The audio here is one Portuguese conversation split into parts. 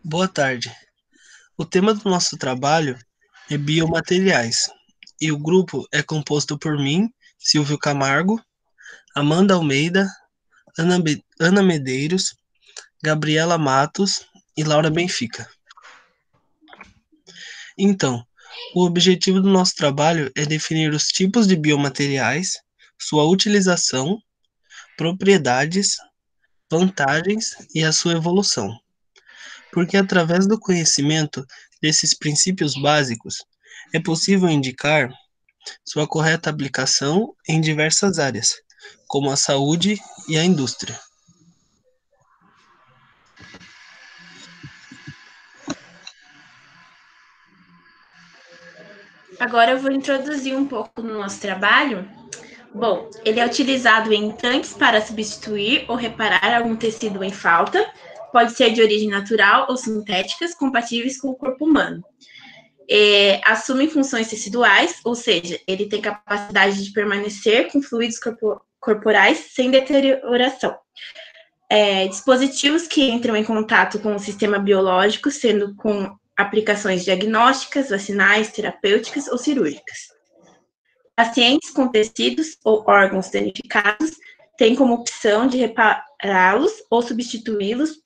Boa tarde. O tema do nosso trabalho é biomateriais e o grupo é composto por mim, Silvio Camargo, Amanda Almeida, Ana Medeiros, Gabriela Matos e Laura Benfica. Então, o objetivo do nosso trabalho é definir os tipos de biomateriais, sua utilização, propriedades, vantagens e a sua evolução. Porque através do conhecimento desses princípios básicos é possível indicar sua correta aplicação em diversas áreas, como a saúde e a indústria. Agora eu vou introduzir um pouco no nosso trabalho. Bom, ele é utilizado em tanques para substituir ou reparar algum tecido em falta. Pode ser de origem natural ou sintéticas, compatíveis com o corpo humano. Assume funções teciduais, ou seja, ele tem capacidade de permanecer com fluidos corporais sem deterioração. Dispositivos que entram em contato com o sistema biológico, sendo com aplicações diagnósticas, vacinais, terapêuticas ou cirúrgicas. Pacientes com tecidos ou órgãos danificados têm como opção de repará-los ou substituí-los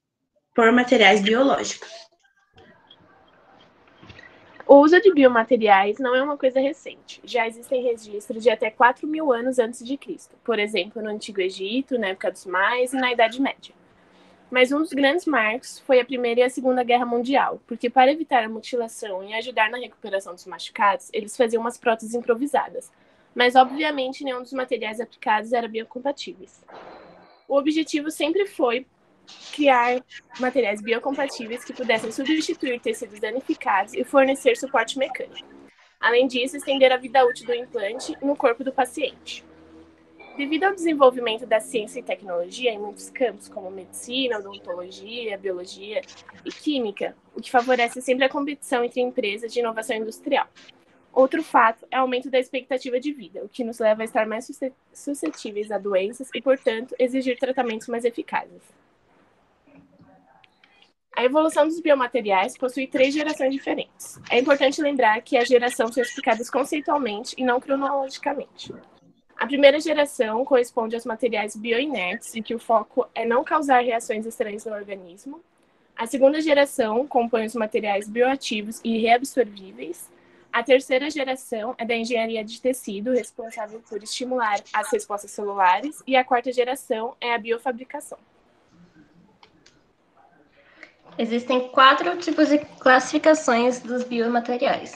por materiais biológicos. O uso de biomateriais não é uma coisa recente. Já existem registros de até 4.000 anos antes de Cristo, por exemplo, no Antigo Egito, na época dos Maias e na Idade Média. Mas um dos grandes marcos foi a Primeira e a Segunda Guerra Mundial, porque para evitar a mutilação e ajudar na recuperação dos machucados, eles faziam umas próteses improvisadas. Mas, obviamente, nenhum dos materiais aplicados era biocompatíveis. O objetivo sempre foi criar materiais biocompatíveis que pudessem substituir tecidos danificados e fornecer suporte mecânico. Além disso, estender a vida útil do implante no corpo do paciente. Devido ao desenvolvimento da ciência e tecnologia em muitos campos, como medicina, odontologia, biologia e química, o que favorece sempre a competição entre empresas de inovação industrial. Outro fato é o aumento da expectativa de vida, o que nos leva a estar mais suscetíveis a doenças e, portanto, exigir tratamentos mais eficazes. A evolução dos biomateriais possui 3 gerações diferentes. É importante lembrar que as gerações são explicadas conceitualmente e não cronologicamente. A primeira geração corresponde aos materiais bioinertes, em que o foco é não causar reações estranhas no organismo. A segunda geração compõe os materiais bioativos e reabsorvíveis. A terceira geração é da engenharia de tecido, responsável por estimular as respostas celulares. E a quarta geração é a biofabricação. Existem 4 tipos de classificações dos biomateriais.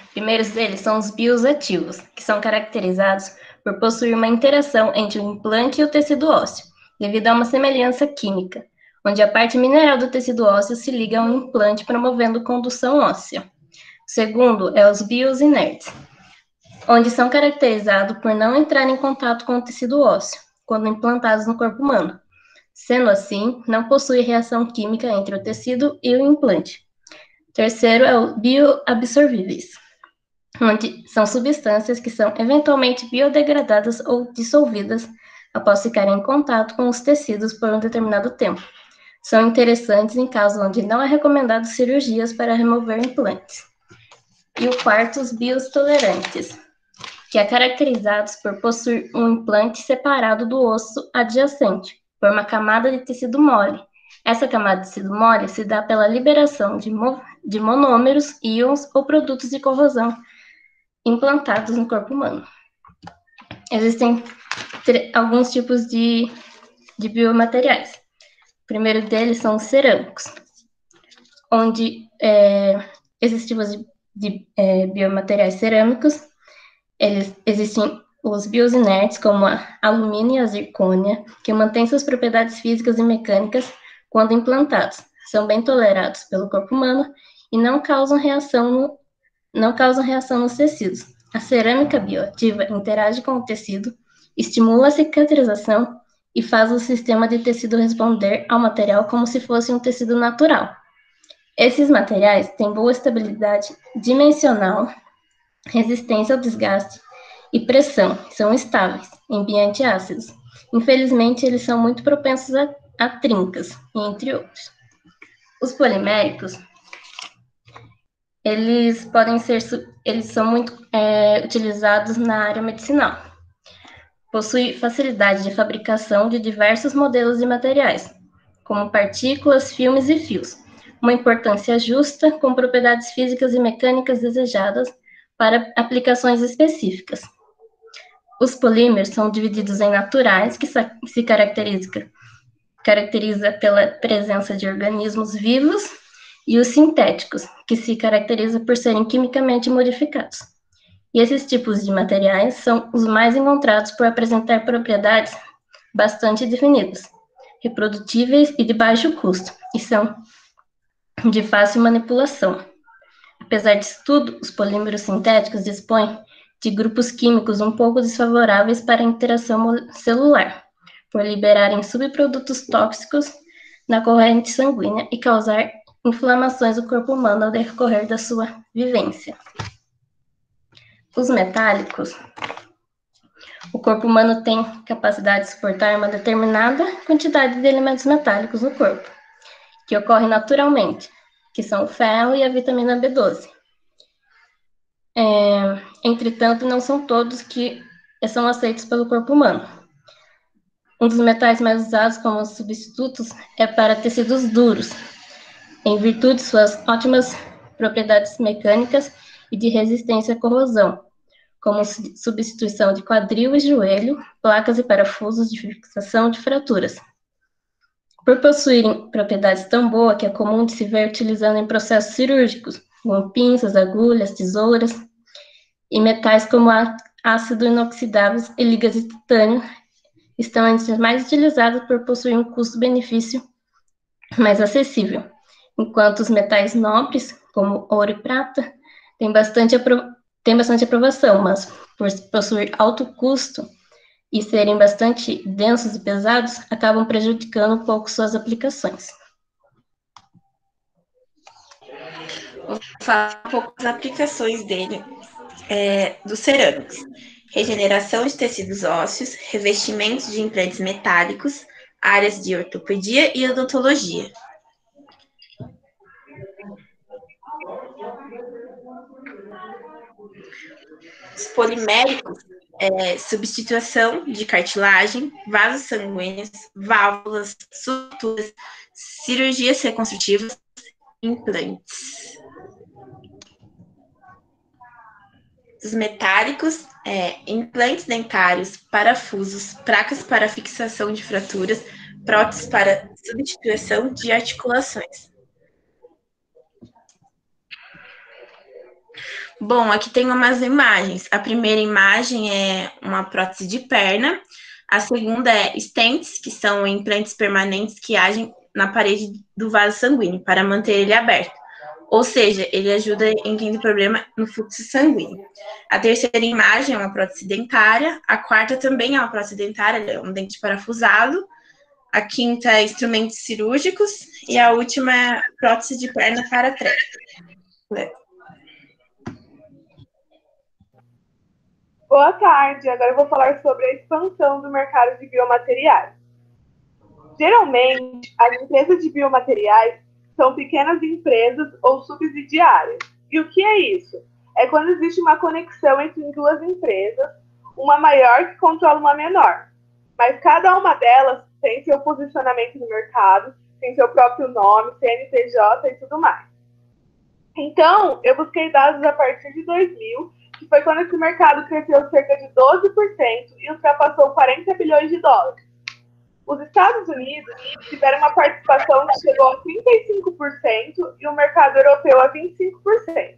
Os primeiros deles são os bioativos, que são caracterizados por possuir uma interação entre o implante e o tecido ósseo, devido a uma semelhança química, onde a parte mineral do tecido ósseo se liga a um implante promovendo condução óssea. O segundo é os bioinertes, onde são caracterizados por não entrar em contato com o tecido ósseo, quando implantados no corpo humano. Sendo assim, não possui reação química entre o tecido e o implante. Terceiro é o bioabsorvíveis, onde são substâncias que são eventualmente biodegradadas ou dissolvidas após ficarem em contato com os tecidos por um determinado tempo. São interessantes em casos onde não é recomendado cirurgias para remover implantes. E o quarto, os biotolerantes, que é caracterizados por possuir um implante separado do osso adjacente, por uma camada de tecido mole. Essa camada de tecido mole se dá pela liberação de monômeros, íons ou produtos de corrosão implantados no corpo humano. Existem alguns tipos de biomateriais. O primeiro deles são os cerâmicos, onde esses tipos de biomateriais cerâmicos, existem os bioinertes, como a alumínio e a zircônia, que mantêm suas propriedades físicas e mecânicas quando implantados. São bem tolerados pelo corpo humano e não causam reação nos tecidos. A cerâmica bioativa interage com o tecido, estimula a cicatrização e faz o sistema de tecido responder ao material como se fosse um tecido natural. Esses materiais têm boa estabilidade dimensional, resistência ao desgaste e pressão, são estáveis em ambientes ácidos. Infelizmente, eles são muito propensos a trincas, entre outros. Os poliméricos, eles são muito utilizados na área medicinal. Possui facilidade de fabricação de diversos modelos de materiais, como partículas, filmes e fios, uma importância justa com propriedades físicas e mecânicas desejadas para aplicações específicas. Os polímeros são divididos em naturais, que se caracteriza pela presença de organismos vivos, e os sintéticos, que se caracteriza por serem quimicamente modificados. E esses tipos de materiais são os mais encontrados por apresentar propriedades bastante definidas, reprodutíveis e de baixo custo, e são de fácil manipulação. Apesar disso tudo, os polímeros sintéticos dispõem de grupos químicos um pouco desfavoráveis para a interação celular, por liberarem subprodutos tóxicos na corrente sanguínea e causar inflamações do corpo humano ao decorrer da sua vivência. Os metálicos, o corpo humano tem capacidade de suportar uma determinada quantidade de elementos metálicos no corpo, que ocorre naturalmente, que são o ferro e a vitamina B12. Entretanto, não são todos que são aceitos pelo corpo humano. Um dos metais mais usados como substitutos é para tecidos duros, em virtude de suas ótimas propriedades mecânicas e de resistência à corrosão, como substituição de quadril e joelho, placas e parafusos de fixação de fraturas. Por possuírem propriedades tão boas que é comum de se ver utilizando em processos cirúrgicos, como pinças, agulhas, tesouras, e metais como ácido inoxidável e ligas de titânio estão entre os mais utilizados por possuir um custo-benefício mais acessível, enquanto os metais nobres, como ouro e prata, têm bastante aprovação, mas por possuir alto custo e serem bastante densos e pesados, acabam prejudicando um pouco suas aplicações. Vou falar um pouco das aplicações dele, dos cerâmicos. Regeneração de tecidos ósseos, revestimentos de implantes metálicos, áreas de ortopedia e odontologia. Os poliméricos, substituição de cartilagem, vasos sanguíneos, válvulas, suturas, cirurgias reconstrutivas, implantes. Os metálicos, implantes dentários, parafusos, placas para fixação de fraturas, próteses para substituição de articulações. Bom, aqui tem umas imagens. A primeira imagem é uma prótese de perna. A segunda é stents, que são implantes permanentes que agem na parede do vaso sanguíneo para manter ele aberto. Ou seja, ele ajuda em quem tem problema no fluxo sanguíneo. A terceira imagem é uma prótese dentária. A quarta também é uma prótese dentária, é um dente parafusado. A quinta é instrumentos cirúrgicos. E a última é prótese de perna paratrépica. Boa tarde, agora eu vou falar sobre a expansão do mercado de biomateriais. Geralmente, as empresas de biomateriais são pequenas empresas ou subsidiárias. E o que é isso? É quando existe uma conexão entre duas empresas, uma maior que controla uma menor. Mas cada uma delas tem seu posicionamento no mercado, tem seu próprio nome, CNPJ e tudo mais. Então, eu busquei dados a partir de 2000, que foi quando esse mercado cresceu cerca de 12% e ultrapassou 40 bilhões de dólares. Os Estados Unidos tiveram uma participação que chegou a 35% e o mercado europeu a 25%.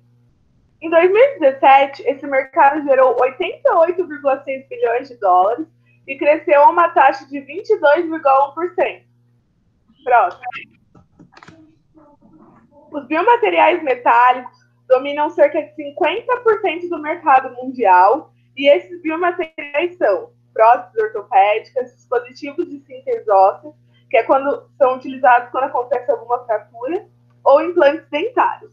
Em 2017, esse mercado gerou 88,6 bilhões de dólares e cresceu a uma taxa de 22,1%. Próximo. Os biomateriais metálicos dominam cerca de 50% do mercado mundial e esses biomateriais são próteses ortopédicas, dispositivos de síntese óssea, que é quando são utilizados quando acontece alguma fratura, ou implantes dentários.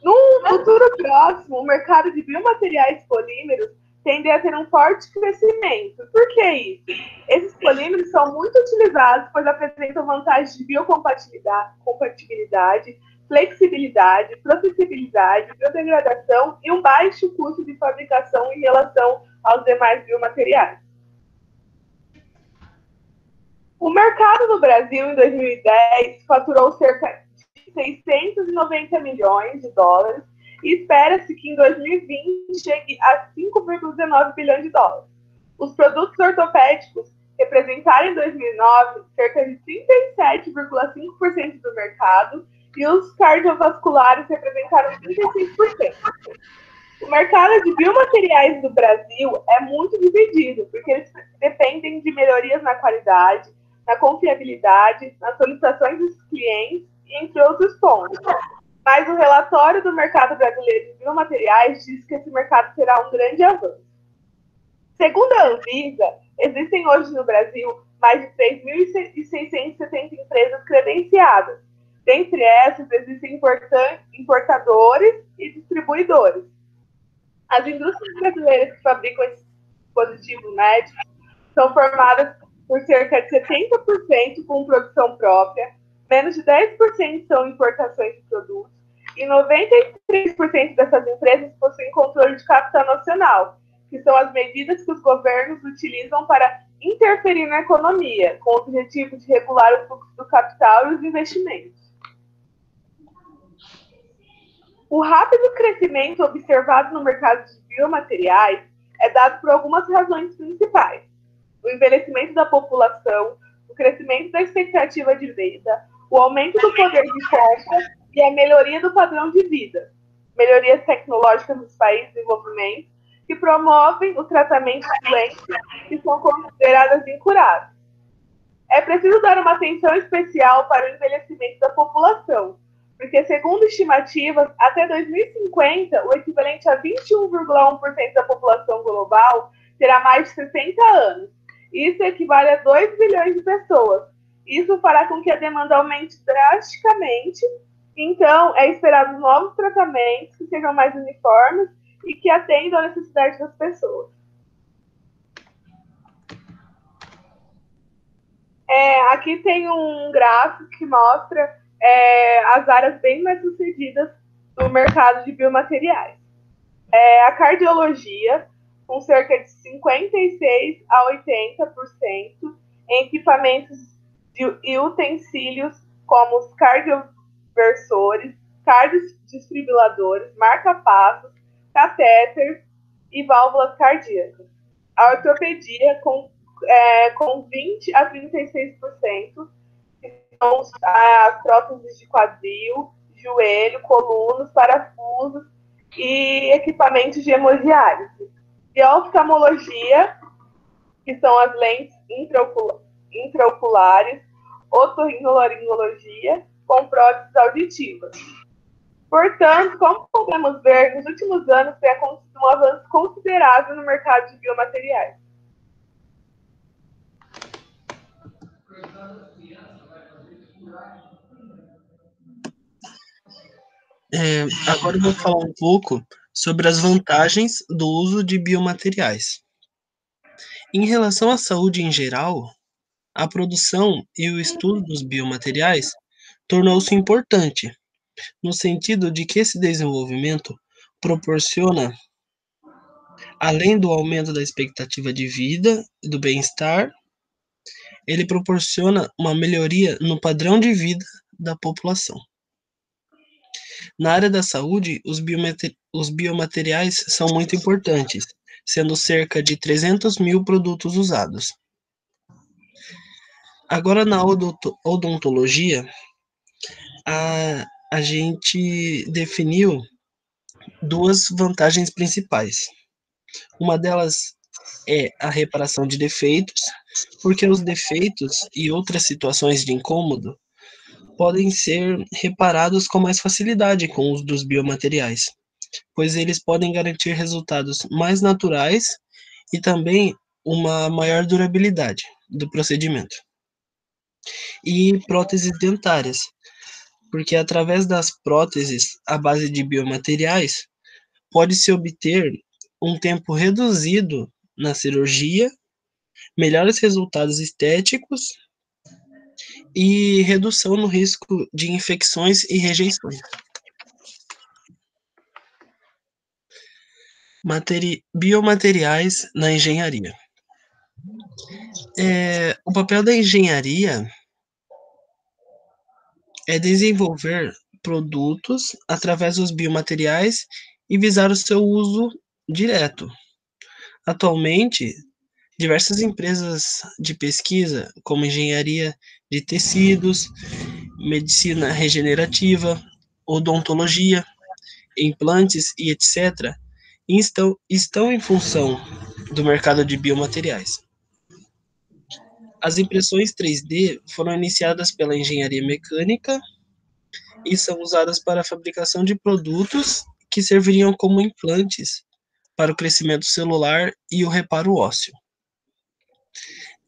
No futuro próximo, o mercado de biomateriais polímeros tendem a ter um forte crescimento. Por que isso? Esses polímeros são muito utilizados, pois apresentam vantagens de biocompatibilidade, flexibilidade, processibilidade, biodegradação e um baixo custo de fabricação em relação aos demais biomateriais. O mercado no Brasil, em 2010, faturou cerca de 690 milhões de dólares e espera-se que em 2020 chegue a 5,19 bilhões de dólares. Os produtos ortopédicos representaram em 2009 cerca de 37,5% do mercado e os cardiovasculares representaram 36%. O mercado de biomateriais do Brasil é muito dividido, porque eles dependem de melhorias na qualidade, na confiabilidade, nas solicitações dos clientes, entre outros pontos. Mas o relatório do mercado brasileiro de biomateriais diz que esse mercado terá um grande avanço. Segundo a Anvisa, existem hoje no Brasil mais de 3.670 empresas credenciadas. Dentre essas, existem importadores e distribuidores. As indústrias brasileiras que fabricam esses dispositivos médicos são formadas por cerca de 70% com produção própria, menos de 10% são importações de produtos, e 93% dessas empresas possuem controle de capital nacional, que são as medidas que os governos utilizam para interferir na economia, com o objetivo de regular o fluxo do capital e os investimentos. O rápido crescimento observado no mercado de biomateriais é dado por algumas razões principais: o envelhecimento da população, o crescimento da expectativa de vida, o aumento do poder de compra e a melhoria do padrão de vida, melhorias tecnológicas nos países em desenvolvimento que promovem o tratamento de doenças que são consideradas incuráveis. É preciso dar uma atenção especial para o envelhecimento da população, porque, segundo estimativas, até 2050, o equivalente a 21,1% da população global terá mais de 60 anos. Isso equivale a 2 bilhões de pessoas. Isso fará com que a demanda aumente drasticamente. Então, é esperado novos tratamentos que sejam mais uniformes e que atendam à necessidade das pessoas. Aqui tem um gráfico que mostra as áreas bem mais sucedidas no mercado de biomateriais. A cardiologia, com cerca de 56% a 80% em equipamentos e utensílios como os cardioversores, cardiodesfibriladores, marca-passos, catéteres e válvulas cardíacas. A ortopedia, com 20% a 36%, são as próteses de quadril, joelho, colunas, parafusos e equipamentos de hemodiálise. E a oftalmologia, que são as lentes intraoculares, otorrinolaringologia, com próteses auditivas. Portanto, como podemos ver, nos últimos anos tem acontecido um avanço considerável no mercado de biomateriais. Agora eu vou falar um pouco sobre as vantagens do uso de biomateriais. Em relação à saúde em geral, a produção e o estudo dos biomateriais tornou-se importante, no sentido de que esse desenvolvimento proporciona, além do aumento da expectativa de vida e do bem-estar, ele proporciona uma melhoria no padrão de vida da população. Na área da saúde, os biomateriais são muito importantes, sendo cerca de 300 mil produtos usados. Agora, na odontologia, a gente definiu duas vantagens principais. Uma delas é a reparação de defeitos, porque os defeitos e outras situações de incômodo podem ser reparados com mais facilidade com o uso dos biomateriais, pois eles podem garantir resultados mais naturais e também uma maior durabilidade do procedimento. E próteses dentárias, porque através das próteses à base de biomateriais pode-se obter um tempo reduzido na cirurgia, melhores resultados estéticos e redução no risco de infecções e rejeições. Biomateriais na engenharia. O papel da engenharia é desenvolver produtos através dos biomateriais e visar o seu uso direto. Atualmente, diversas empresas de pesquisa, como engenharia de tecidos, medicina regenerativa, odontologia, implantes e etc., estão em função do mercado de biomateriais. As impressões 3D foram iniciadas pela engenharia mecânica e são usadas para a fabricação de produtos que serviriam como implantes para o crescimento celular e o reparo ósseo.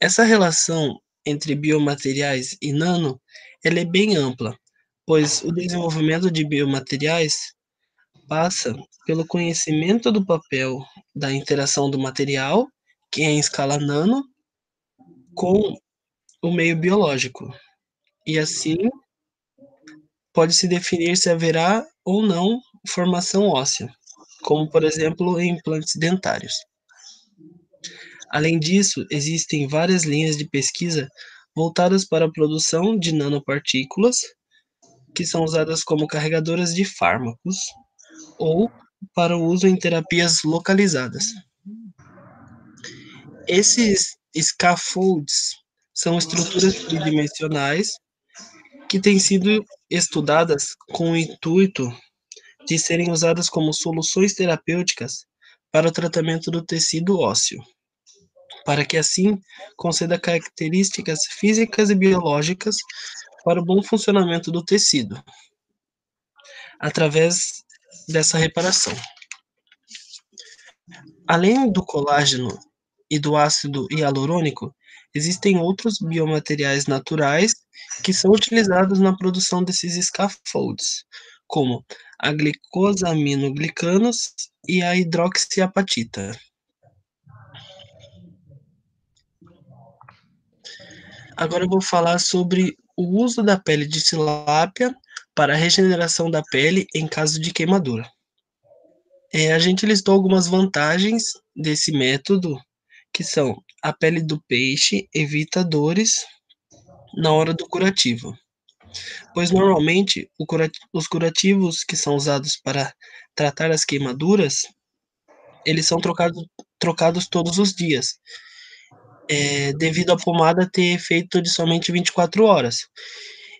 Essa relação entre biomateriais e nano, ela é bem ampla, pois o desenvolvimento de biomateriais passa pelo conhecimento do papel da interação do material, que é em escala nano, com o meio biológico. E assim pode-se definir se haverá ou não formação óssea, como por exemplo em implantes dentários. Além disso, existem várias linhas de pesquisa voltadas para a produção de nanopartículas, que são usadas como carregadoras de fármacos ou para o uso em terapias localizadas. Esses scaffolds são estruturas tridimensionais que têm sido estudadas com o intuito de serem usadas como soluções terapêuticas para o tratamento do tecido ósseo, para que assim conceda características físicas e biológicas para o bom funcionamento do tecido, através dessa reparação. Além do colágeno e do ácido hialurônico, existem outros biomateriais naturais que são utilizados na produção desses scaffolds, como a glicosaminoglicanos e a hidroxiapatita. Agora eu vou falar sobre o uso da pele de tilápia para a regeneração da pele em caso de queimadura. A gente listou algumas vantagens desse método, que são: a pele do peixe evita dores na hora do curativo, pois normalmente os curativos que são usados para tratar as queimaduras, eles são trocados todos os dias, devido à pomada ter efeito de somente 24 horas.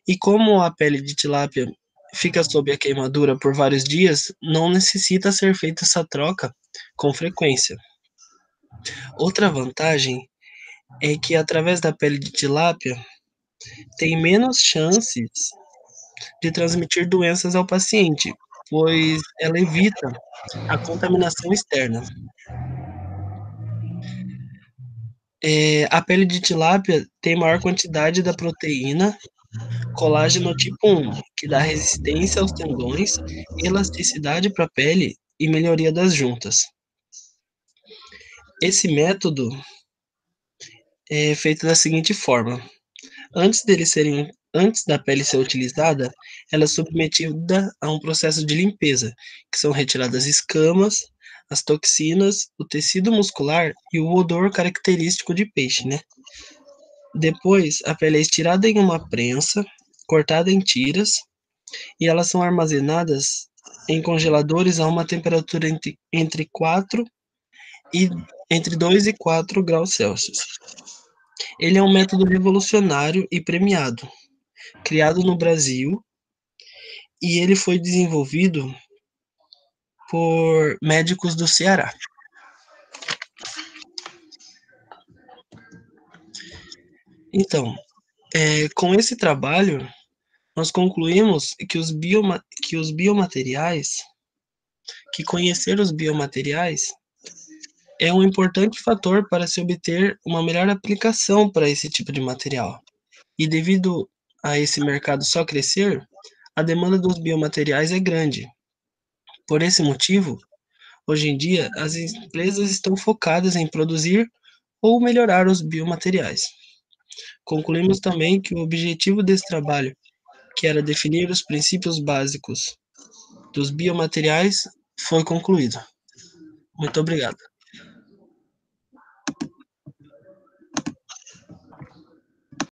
E como a pele de tilápia fica sob a queimadura por vários dias, não necessita ser feita essa troca com frequência. Outra vantagem é que através da pele de tilápia tem menos chances de transmitir doenças ao paciente, pois ela evita a contaminação externa. A pele de tilápia tem maior quantidade da proteína colágeno tipo 1, que dá resistência aos tendões, elasticidade para a pele e melhoria das juntas. Esse método é feito da seguinte forma: antes da pele ser utilizada, ela é submetida a um processo de limpeza, que são retiradas as escamas, as toxinas, o tecido muscular e o odor característico de peixe, né? Depois, a pele é estirada em uma prensa, cortada em tiras, e elas são armazenadas em congeladores a uma temperatura entre 2 e 4 graus Celsius. Ele é um método revolucionário e premiado, criado no Brasil, e ele foi desenvolvido por médicos do Ceará. Então, com esse trabalho, nós concluímos que conhecer os biomateriais é um importante fator para se obter uma melhor aplicação para esse tipo de material. E devido a esse mercado só crescer, a demanda dos biomateriais é grande. Por esse motivo, Hoje em dia, as empresas estão focadas em produzir ou melhorar os biomateriais. Concluímos também que o objetivo desse trabalho, que era definir os princípios básicos dos biomateriais, foi concluído. Muito obrigado.